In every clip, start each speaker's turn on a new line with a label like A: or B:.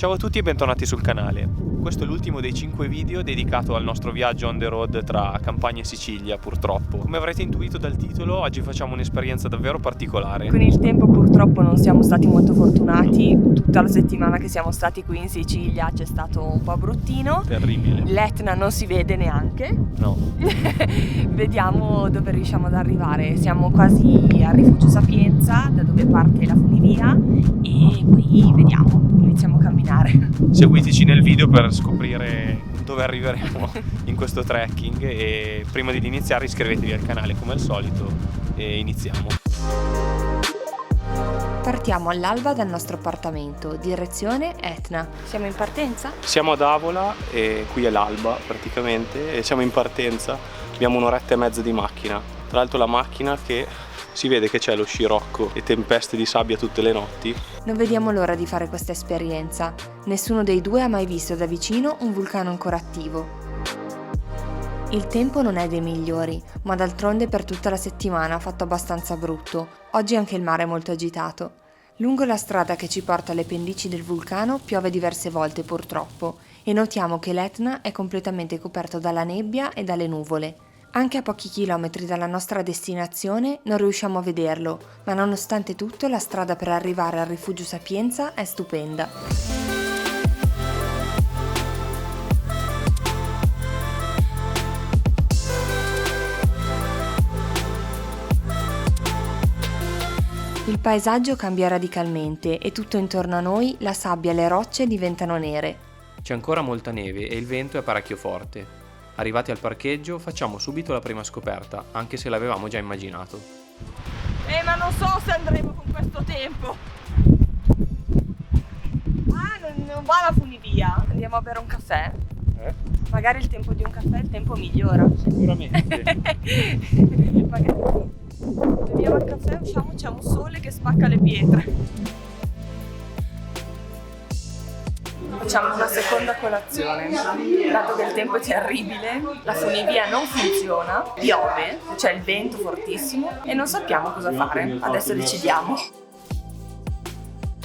A: Ciao a tutti e bentornati sul canale. Questo è l'ultimo dei 5 video dedicato al nostro viaggio on the road tra Campania e Sicilia, purtroppo. Come avrete intuito dal titolo, oggi facciamo un'esperienza davvero particolare.
B: Con il tempo purtroppo non siamo stati molto fortunati. Tutta la settimana che siamo stati qui in Sicilia c'è stato un po' bruttino.
A: Terribile.
B: L'Etna non si vede neanche.
A: No.
B: Vediamo dove riusciamo ad arrivare. Siamo quasi al Rifugio Sapienza, da dove parte la funivia, e poi vediamo, iniziamo a camminare.
A: Seguiteci nel video per scoprire dove arriveremo in questo trekking e prima di iniziare iscrivetevi al canale come al solito e iniziamo.
B: Partiamo all'alba dal nostro appartamento, direzione Etna. Siamo in partenza?
A: Siamo ad Avola e qui è l'alba praticamente e siamo in partenza. Abbiamo un'oretta e mezza di macchina. Tra l'altro la macchina che si vede che c'è lo scirocco e tempeste di sabbia tutte le notti.
B: Non vediamo l'ora di fare questa esperienza. Nessuno dei due ha mai visto da vicino un vulcano ancora attivo. Il tempo non è dei migliori, ma d'altronde per tutta la settimana ha fatto abbastanza brutto. Oggi anche il mare è molto agitato. Lungo la strada che ci porta alle pendici del vulcano piove diverse volte purtroppo e notiamo che l'Etna è completamente coperto dalla nebbia e dalle nuvole. Anche a pochi chilometri dalla nostra destinazione non riusciamo a vederlo, ma nonostante tutto la strada per arrivare al Rifugio Sapienza è stupenda. Il paesaggio cambia radicalmente e tutto intorno a noi, la sabbia e le rocce diventano nere.
A: C'è ancora molta neve e il vento è parecchio forte. Arrivati al parcheggio facciamo subito la prima scoperta, anche se l'avevamo già immaginato.
B: Ma non so se andremo con questo tempo. Non va la funivia. Andiamo a bere un caffè? Magari il tempo di un caffè il tempo migliora.
A: Sicuramente.
B: Magari beviamo il caffè, usciamo, c'è un sole che spacca le pietre. Facciamo una seconda colazione, dato che il tempo è terribile, la funivia non funziona, piove, c'è il vento fortissimo e non sappiamo cosa fare, adesso decidiamo.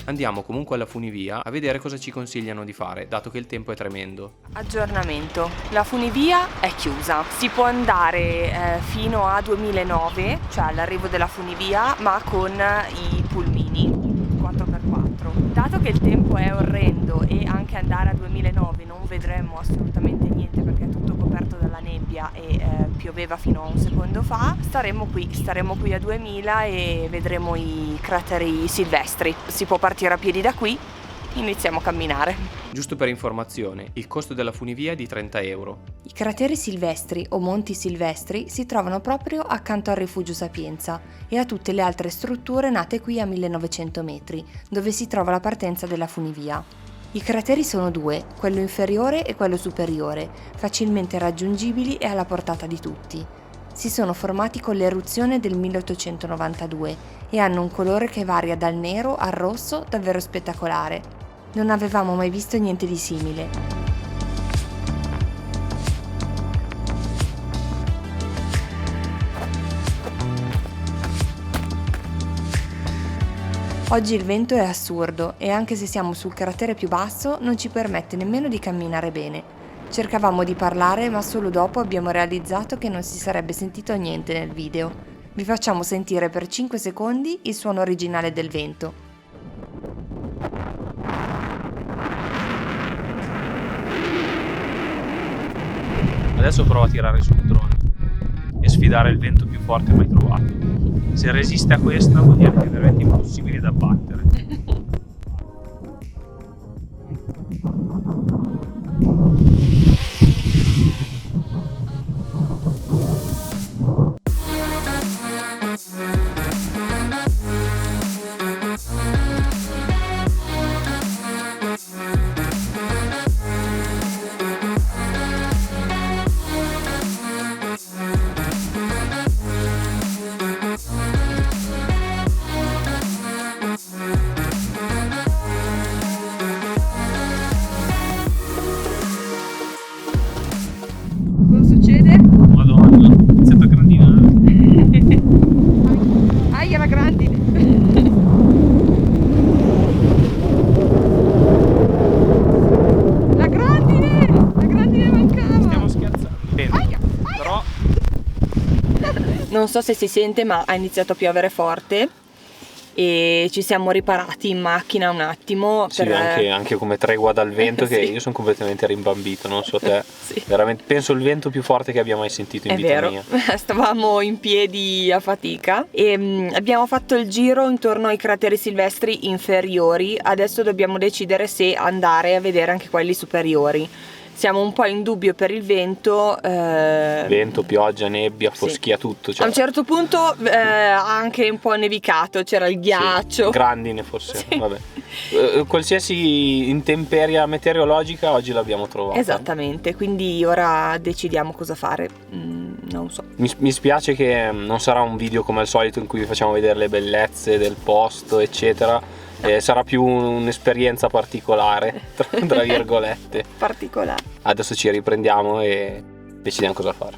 A: Andiamo comunque alla funivia a vedere cosa ci consigliano di fare, dato che il tempo è tremendo.
B: Aggiornamento, la funivia è chiusa, si può andare fino a 2009, cioè all'arrivo della funivia, ma con i pulmini 4x4. Dato che il tempo è orrendo e anche andare a 2009 non vedremo assolutamente niente perché è tutto coperto dalla nebbia e pioveva fino a un secondo fa, staremo qui a 2000 e vedremo i crateri silvestri. Si può partire a piedi da qui, iniziamo a camminare.
A: Giusto per informazione, il costo della funivia è di 30 euro.
B: I crateri silvestri o monti silvestri si trovano proprio accanto al Rifugio Sapienza e a tutte le altre strutture nate qui a 1900 metri, dove si trova la partenza della funivia. I crateri sono due, quello inferiore e quello superiore, facilmente raggiungibili e alla portata di tutti. Si sono formati con l'eruzione del 1892 e hanno un colore che varia dal nero al rosso davvero spettacolare. Non avevamo mai visto niente di simile. Oggi il vento è assurdo e anche se siamo sul cratere più basso non ci permette nemmeno di camminare bene. Cercavamo di parlare ma solo dopo abbiamo realizzato che non si sarebbe sentito niente nel video. Vi facciamo sentire per 5 secondi il suono originale del vento.
A: Adesso provo a tirare su un drone e sfidare il vento più forte mai trovato. Se resiste a questo vuol dire che è veramente impossibile da battere.
B: Non so se si sente, ma ha iniziato a piovere forte e ci siamo riparati in macchina un attimo.
A: Sì, anche come tregua dal vento, che
B: sì.
A: io sono completamente rimbambito, non so te.
B: Sì.
A: Veramente penso il vento più forte che abbia mai sentito in vita mia.
B: Stavamo in piedi a fatica e abbiamo fatto il giro intorno ai crateri silvestri inferiori. Adesso dobbiamo decidere se andare a vedere anche quelli superiori. Siamo un po' in dubbio per il vento.
A: Vento, pioggia, nebbia, foschia,
B: sì.
A: tutto. Cioè.
B: A un certo punto ha anche un po' nevicato, c'era il ghiaccio.
A: Sì, grandine forse, sì. Vabbè. Qualsiasi intemperia meteorologica oggi l'abbiamo trovata.
B: Esattamente, quindi ora decidiamo cosa fare. Non so.
A: Mi spiace che non sarà un video come al solito in cui vi facciamo vedere le bellezze del posto, eccetera. Sarà più un'esperienza particolare, tra virgolette.
B: Particolare.
A: Adesso ci riprendiamo e decidiamo cosa fare.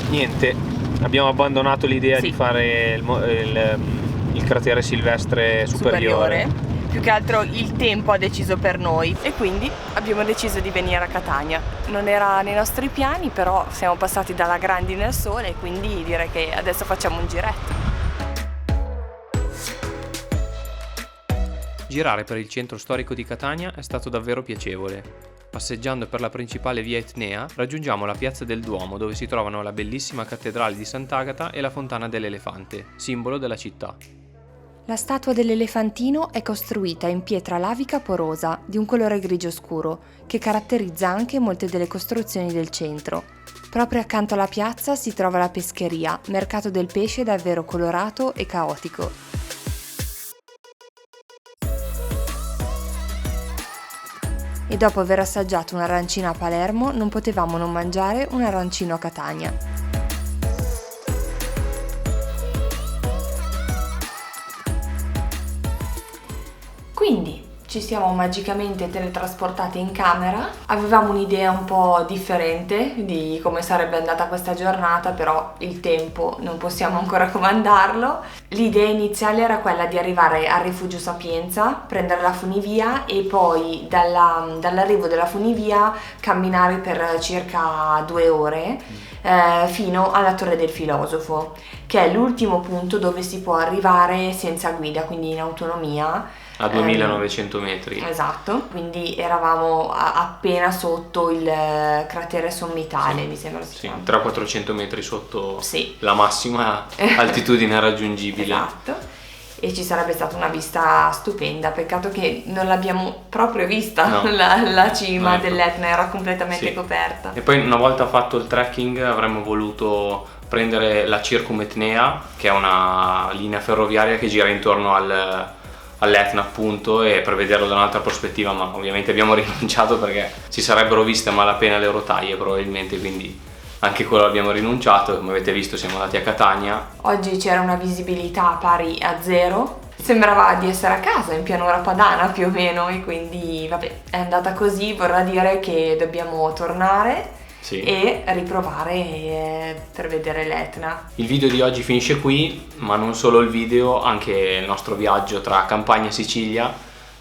A: Niente, abbiamo abbandonato l'idea di fare il cratere silvestre superiore.
B: Più che altro il tempo ha deciso per noi e quindi abbiamo deciso di venire a Catania. Non era nei nostri piani, però siamo passati dalla grandine al sole e quindi direi che adesso facciamo un giretto.
C: Girare per il centro storico di Catania è stato davvero piacevole. Passeggiando per la principale via Etnea raggiungiamo la piazza del Duomo, dove si trovano la bellissima cattedrale di Sant'Agata e la fontana dell'Elefante, simbolo della città.
B: La statua dell'elefantino è costruita in pietra lavica porosa di un colore grigio scuro, che caratterizza anche molte delle costruzioni del centro. Proprio accanto alla piazza si trova la pescheria, mercato del pesce davvero colorato e caotico. E dopo aver assaggiato un arancino a Palermo, non potevamo non mangiare un arancino a Catania. Quindi ci siamo magicamente teletrasportati in camera. Avevamo un'idea un po' differente di come sarebbe andata questa giornata, però il tempo non possiamo ancora comandarlo. L'idea iniziale era quella di arrivare al Rifugio Sapienza, prendere la funivia e poi dall'arrivo della funivia camminare per circa 2 ore fino alla Torre del Filosofo, che è l'ultimo punto dove si può arrivare senza guida, quindi in autonomia.
A: A 2900 metri.
B: Esatto, quindi eravamo appena sotto il cratere sommitale,
A: sì,
B: mi sembra si chiama.
A: 300-400 metri sotto
B: sì.
A: la massima altitudine raggiungibile.
B: Esatto, e ci sarebbe stata una vista stupenda, peccato che non l'abbiamo proprio vista, no. la cima dell'Etna era completamente coperta.
A: E poi una volta fatto il trekking avremmo voluto prendere la Circum Etnea, che è una linea ferroviaria che gira intorno all'Etna appunto, e per vederlo da un'altra prospettiva, ma ovviamente abbiamo rinunciato perché si sarebbero viste a malapena le rotaie probabilmente, quindi anche quello abbiamo rinunciato. Come avete visto siamo andati a Catania.
B: Oggi c'era una visibilità pari a 0, sembrava di essere a casa in pianura padana più o meno, e quindi vabbè, è andata così. Vorrà dire che dobbiamo tornare e riprovare per vedere l'Etna.
A: Il video di oggi finisce qui, ma non solo il video, anche il nostro viaggio tra Campania e Sicilia.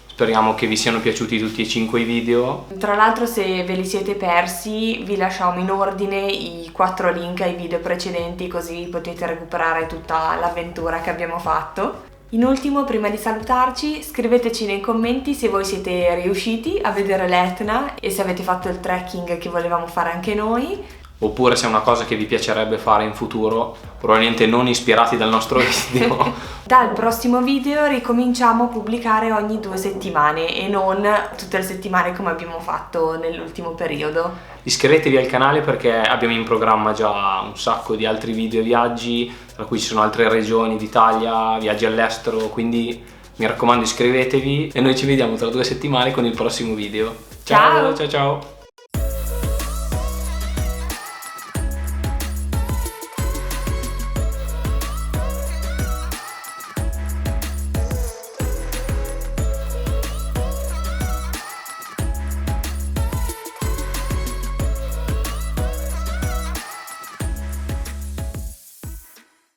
A: Speriamo che vi siano piaciuti tutti e 5 i video.
B: Tra l'altro, se ve li siete persi, vi lasciamo in ordine i 4 link ai video precedenti, così potete recuperare tutta l'avventura che abbiamo fatto. In ultimo, prima di salutarci, scriveteci nei commenti se voi siete riusciti a vedere l'Etna e se avete fatto il trekking che volevamo fare anche noi.
A: Oppure se è una cosa che vi piacerebbe fare in futuro, probabilmente non ispirati dal nostro video.
B: Dal prossimo video ricominciamo a pubblicare ogni 2 settimane e non tutte le settimane come abbiamo fatto nell'ultimo periodo.
A: Iscrivetevi al canale perché abbiamo in programma già un sacco di altri video e viaggi, tra cui ci sono altre regioni d'Italia, viaggi all'estero, quindi mi raccomando iscrivetevi e noi ci vediamo tra 2 settimane con il prossimo video.
B: Ciao!
A: Ciao ciao!